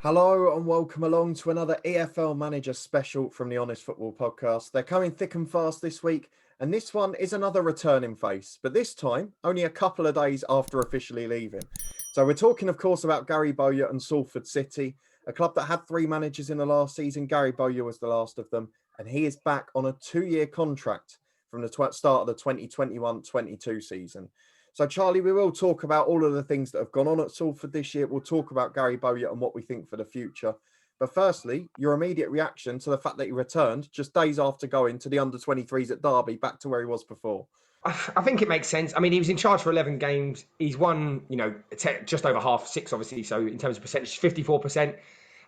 Hello and welcome along to another EFL Manager special from the Honest Football Podcast. They're coming thick and fast this week, and this one is another returning face, but this time only a couple of days after officially leaving. So we're talking, of course, about Gary Bowyer and Salford City, a club that had three managers in the last season. Gary Bowyer was the last of them, and he is back on a 2-year contract from the start of the 2021-22 season. So, Charlie, we will talk about all of the things that have gone on at Salford this year. We'll talk about Gary Bowyer and what we think for the future. But firstly, your immediate reaction to the fact that he returned just days after going to the under-23s at Derby, back to where he was before. I think it makes sense. I mean, he was in charge for 11 games. He's won, just over half, six, obviously. So in terms of percentage, 54%.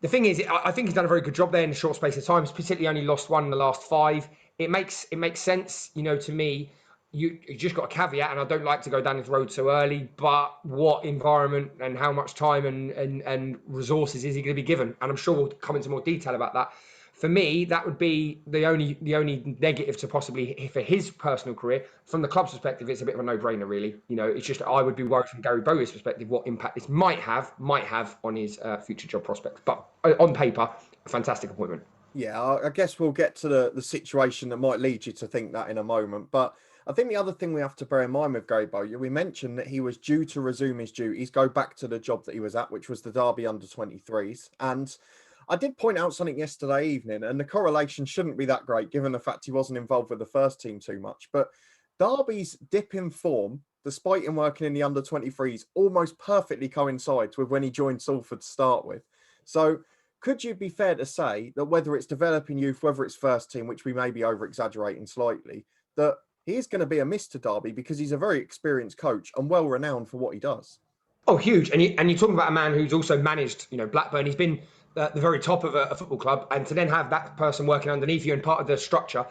The thing is, I think he's done a very good job there in a short space of time. He's particularly only lost one in the last five. It makes sense, to me. You just got a caveat, and I don't like to go down this road so early, but what environment and how much time and resources is he going to be given? And I'm sure we'll come into more detail about that. For me, that would be the only negative to possibly for his personal career. From the club's perspective, it's a bit of a no-brainer, really. It's just I would be worried from Gary Bowyer's perspective what impact this might have on his future job prospects. But on paper, a fantastic appointment. Yeah, I guess we'll get to the situation that might lead you to think that in a moment. But I think the other thing we have to bear in mind with Gary Bowyer, we mentioned that he was due to resume his duties, go back to the job that he was at, which was the Derby under-23s. And I did point out something yesterday evening, and the correlation shouldn't be that great given the fact he wasn't involved with the first team too much. But Derby's dip in form, despite him working in the under-23s, almost perfectly coincides with when he joined Salford to start with. So could you be fair to say that whether it's developing youth, whether it's first team, which we may be over-exaggerating slightly, that he is going to be a miss to Derby because he's a very experienced coach and well-renowned for what he does? Oh, huge. And you're talking about a man who's also managed, Blackburn. He's been at the very top of a football club, and to then have that person working underneath you and part of the structure,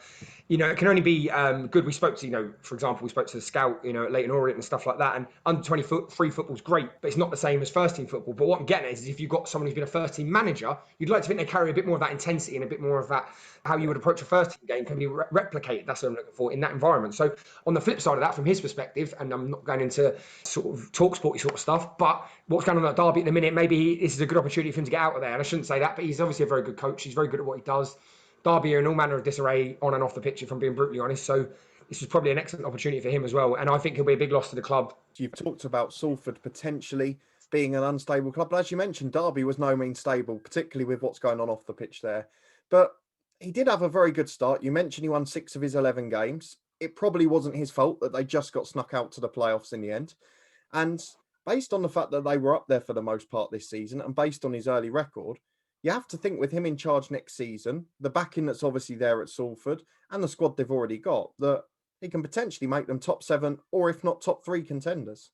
it can only be good. We spoke to, for example, we spoke to the scout, at Leighton Orient and stuff like that. And under 23 football's great, but it's not the same as first team football. But what I'm getting at is if you've got someone who's been a first team manager, you'd like to think they carry a bit more of that intensity and a bit more of that, how you would approach a first team game can be replicated. That's what I'm looking for in that environment. So on the flip side of that, from his perspective, and I'm not going into sort of talk sporty sort of stuff, but what's going on at Derby at the minute, maybe this is a good opportunity for him to get out of there. And I shouldn't say that, but he's obviously a very good coach. He's very good at what he does. Derby are in all manner of disarray on and off the pitch, if I'm being brutally honest. So this was probably an excellent opportunity for him as well. And I think he'll be a big loss to the club. You've talked about Salford potentially being an unstable club. But as you mentioned, Derby was no means stable, particularly with what's going on off the pitch there. But he did have a very good start. You mentioned he won 6 of his 11 games. It probably wasn't his fault that they just got snuck out to the playoffs in the end. And based on the fact that they were up there for the most part this season and based on his early record, you have to think with him in charge next season, the backing that's obviously there at Salford and the squad they've already got, that he can potentially make them top 7 or if not top 3 contenders.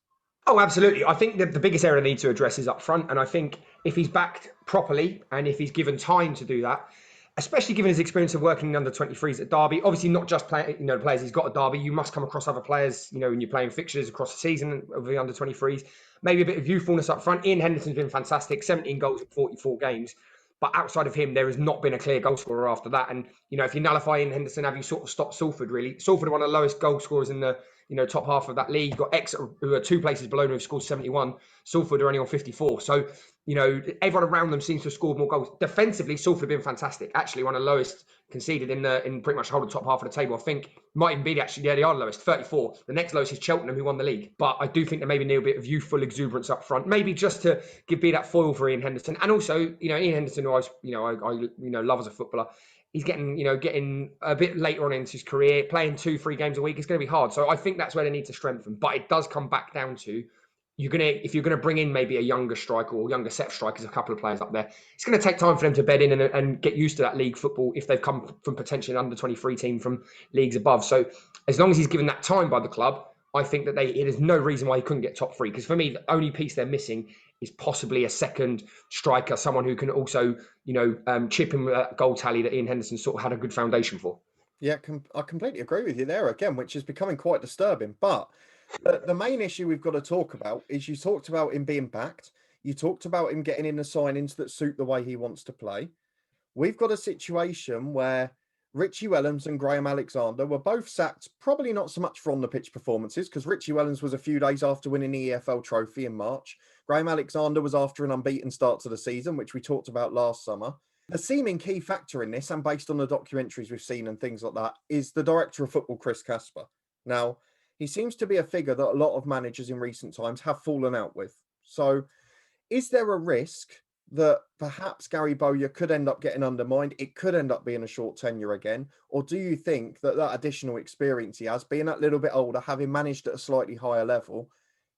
Oh, absolutely. I think that the biggest area they need to address is up front. And I think if he's backed properly and if he's given time to do that, especially given his experience of working in under 23s at Derby, obviously not just the players he's got at Derby, you must come across other players, when you're playing fixtures across the season of the under 23s, maybe a bit of youthfulness up front. Ian Henderson's been fantastic, 17 goals in 44 games. But outside of him, there has not been a clear goal scorer after that. And, if you nullify Ian Henderson, have you sort of stopped Salford, really? Salford are one of the lowest goal scorers in the top half of that league. You've got Exeter, who are 2 places below them, who've scored 71. Salford are only on 54. So, everyone around them seems to have scored more goals. Defensively, Salford have been fantastic. Actually, one of the lowest conceded in pretty much the whole of the top half of the table. I think might even be they are the lowest, 34. The next lowest is Cheltenham, who won the league. But I do think there maybe need a bit of youthful exuberance up front, maybe just to be that foil for Ian Henderson. And also, Ian Henderson, who I love as a footballer, he's getting a bit later on into his career, playing 2-3 games a week. It's going to be hard. So I think that's where they need to strengthen. But it does come back down to if you're going to bring in maybe a younger striker or younger set strikers, a couple of players up there, it's going to take time for them to bed in and get used to that league football if they've come from potentially an under 23 team from leagues above. So as long as he's given that time by the club, I think that there's no reason why he couldn't get top 3. Because for me, the only piece they're missing is possibly a second striker, someone who can also, chip in with that goal tally that Ian Henderson sort of had a good foundation for. Yeah, I completely agree with you there again, which is becoming quite disturbing. But the main issue we've got to talk about is you talked about him being backed. You talked about him getting in the signings that suit the way he wants to play. We've got a situation where Richie Wellens and Graham Alexander were both sacked, probably not so much for on the pitch performances, because Richie Wellens was a few days after winning the EFL trophy in March. Graham Alexander was after an unbeaten start to the season, which we talked about last summer. A seeming key factor in this, and based on the documentaries we've seen and things like that, is the director of football, Chris Casper. Now, he seems to be a figure that a lot of managers in recent times have fallen out with. So, is there a risk that perhaps Gary Bowyer could end up getting undermined? It could end up being a short tenure again. Or do you think that that additional experience he has, being that little bit older, having managed at a slightly higher level,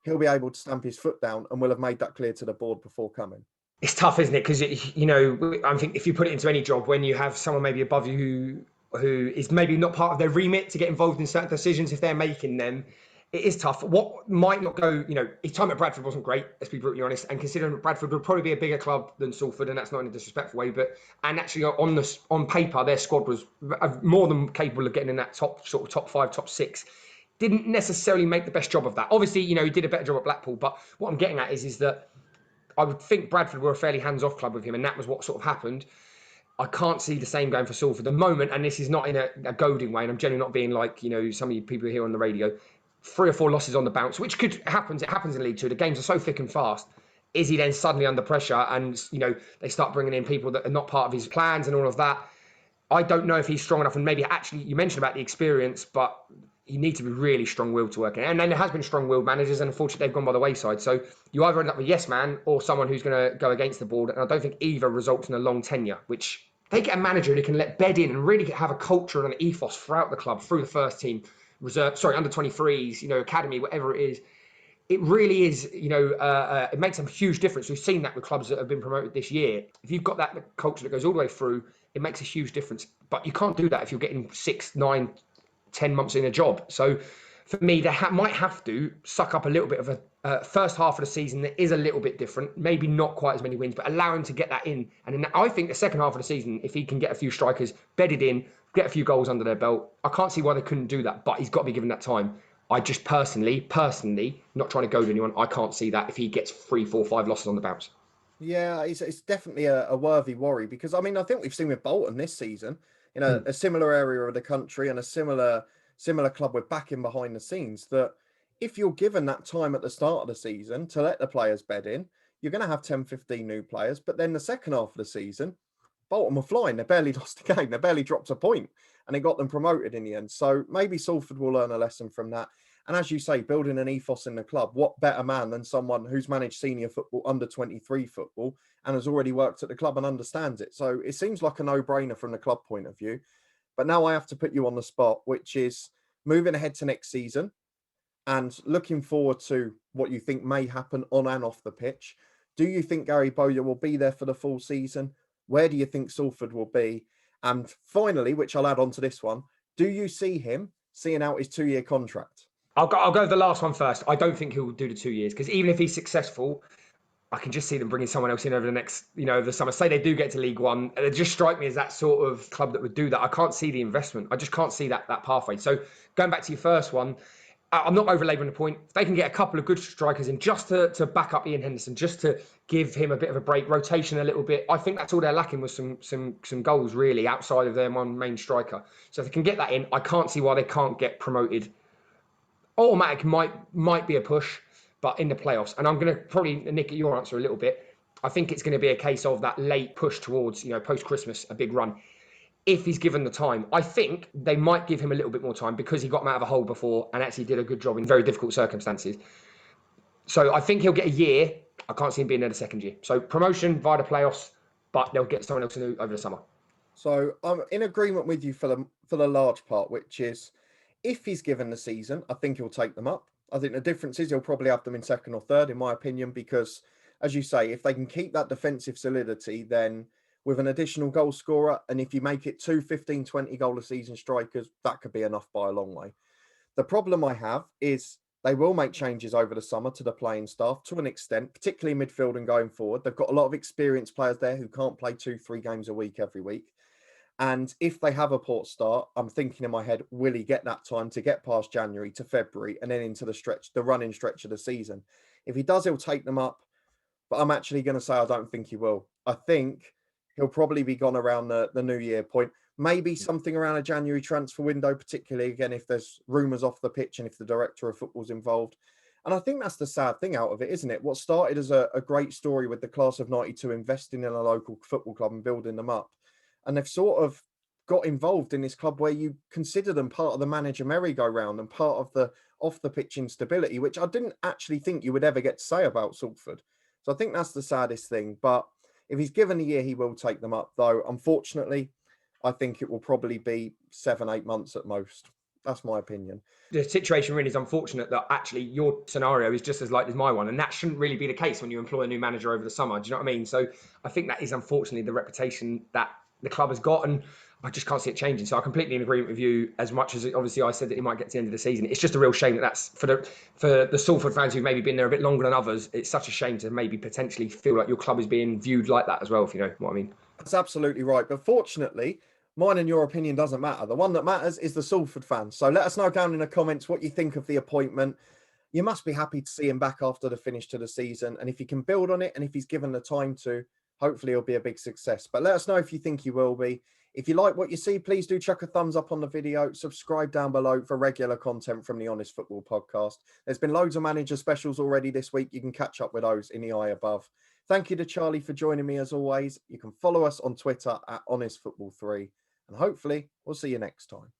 he'll be able to stamp his foot down and will have made that clear to the board before coming? It's tough, isn't it? Because I think if you put it into any job, when you have someone maybe above you who is maybe not part of their remit to get involved in certain decisions if they're making them, it is tough. What might not go, his time at Bradford wasn't great, let's be brutally honest. And considering Bradford would probably be a bigger club than Salford, and that's not in a disrespectful way, and actually on paper, their squad was more than capable of getting in that top 5, top 6. Didn't necessarily make the best job of that. Obviously, he did a better job at Blackpool, but what I'm getting at is that I would think Bradford were a fairly hands-off club with him, and that was what sort of happened. I can't see the same going for Salford at the moment, and this is not in a goading way, and I'm generally not being like, some of you people here on the radio. 3 or 4 losses on the bounce, which could happen. It happens in League Two. The games are so thick and fast. Is he then suddenly under pressure and, they start bringing in people that are not part of his plans and all of that? I don't know if he's strong enough, and maybe actually you mentioned about the experience, but you need to be really strong-willed to work in. And then there has been strong-willed managers, and unfortunately they've gone by the wayside. So you either end up with yes man or someone who's going to go against the board, and I don't think either results in a long tenure, which they get a manager who can let bed in and really have a culture and an ethos throughout the club, through the first team, under 23s, academy, whatever it is. It really is, it makes a huge difference. We've seen that with clubs that have been promoted this year. If you've got that culture that goes all the way through, it makes a huge difference. But you can't do that if you're getting 6, 9, 10 months in a job. So for me, they might have to suck up a little bit of a first half of the season that is a little bit different. Maybe not quite as many wins, but allow him to get that in. And then I think the second half of the season, if he can get a few strikers bedded in, get a few goals under their belt, I can't see why they couldn't do that. But he's got to be given that time. I just personally, not trying to goad anyone, I can't see that if he gets 3, 4, 5 losses on the bounce. Yeah, it's definitely a worthy worry because, I mean, I think we've seen with Bolton this season, a similar area of the country and a similar club with backing behind the scenes, that if you're given that time at the start of the season to let the players bed in, you're going to have 10, 15 new players. But then the second half of the season, Bolton were flying. They barely lost a game. They barely dropped a point, and it got them promoted in the end. So maybe Salford will learn a lesson from that. And as you say, building an ethos in the club, what better man than someone who's managed senior football, under 23 football, and has already worked at the club and understands it. So it seems like a no-brainer from the club point of view. But now I have to put you on the spot, which is moving ahead to next season and looking forward to what you think may happen on and off the pitch. Do you think Gary Bowyer will be there for the full season? Where do you think Salford will be? And finally, which I'll add on to this one, do you see him seeing out his 2-year contract? I'll go with the last one first. I don't think he'll do the 2 years, because even if he's successful, I can just see them bringing someone else in over the next, the summer. Say they do get to League One, and it just strike me as that sort of club that would do that. I can't see the investment. I just can't see that pathway. So going back to your first one, I'm not over-labouring the point. If they can get a couple of good strikers in just to back up Ian Henderson, just to give him a bit of a break, rotation a little bit, I think that's all they're lacking with some goals, really, outside of their one main striker. So if they can get that in, I can't see why they can't get promoted. Automatic might be a push, but in the playoffs. And I'm going to probably nick at your answer a little bit. I think it's going to be a case of that late push towards, post-Christmas, a big run. If he's given the time, I think they might give him a little bit more time because he got him out of a hole before and actually did a good job in very difficult circumstances. So I think he'll get a year. I can't see him being there the second year. So promotion via the playoffs, but they'll get someone else new over the summer. So I'm in agreement with you for the large part, which is if he's given the season, I think he'll take them up. I think the difference is he'll probably have them in second or third, in my opinion, because as you say, if they can keep that defensive solidity, then with an additional goal scorer, and if you make it 2 15, 20 goal a season strikers, that could be enough by a long way. The problem I have is they will make changes over the summer to the playing staff to an extent, particularly midfield and going forward. They've got a lot of experienced players there who can't play 2, 3 games a week every week. And if they have a poor start, I'm thinking in my head, will he get that time to get past January to February and then into the running stretch of the season? If he does, he'll take them up. But I'm actually going to say I don't think he will. I think he'll probably be gone around the New Year point. maybe something around a January transfer window, particularly again if there's rumours off the pitch and if the director of football's involved. And I think that's the sad thing out of it, isn't it? What started as a great story with the class of 92 investing in a local football club and building them up, and they've sort of got involved in this club where you consider them part of the manager merry-go-round and part of the off the pitch instability, which I didn't actually think you would ever get to say about Salford. So I think that's the saddest thing. But if he's given a year, he will take them up. Though, unfortunately, I think it will probably be 7-8 months at most. That's my opinion. The situation really is unfortunate that actually your scenario is just as likely as my one, and that shouldn't really be the case when you employ a new manager over the summer. Do you know what I mean? So I think that is unfortunately the reputation that the club has got, and I just can't see it changing. So I completely in agreement with you. As much as obviously I said that he might get to the end of the season, it's just a real shame that that's for the Salford fans who've maybe been there a bit longer than others. It's such a shame to maybe potentially feel like your club is being viewed like that as well, if you know what I mean. That's absolutely right. But fortunately, mine and your opinion doesn't matter. The one that matters is the Salford fans. So let us know down in the comments what you think of the appointment. You must be happy to see him back after the finish to the season. And if he can build on it and if he's given the time to, hopefully he'll be a big success. But let us know if you think he will be. If you like what you see, please do chuck a thumbs up on the video. Subscribe down below for regular content from the Honest Football Podcast. There's been loads of manager specials already this week. You can catch up with those in the eye above. Thank you to Charlie for joining me as always. You can follow us on Twitter at HonestFootball3. And hopefully we'll see you next time.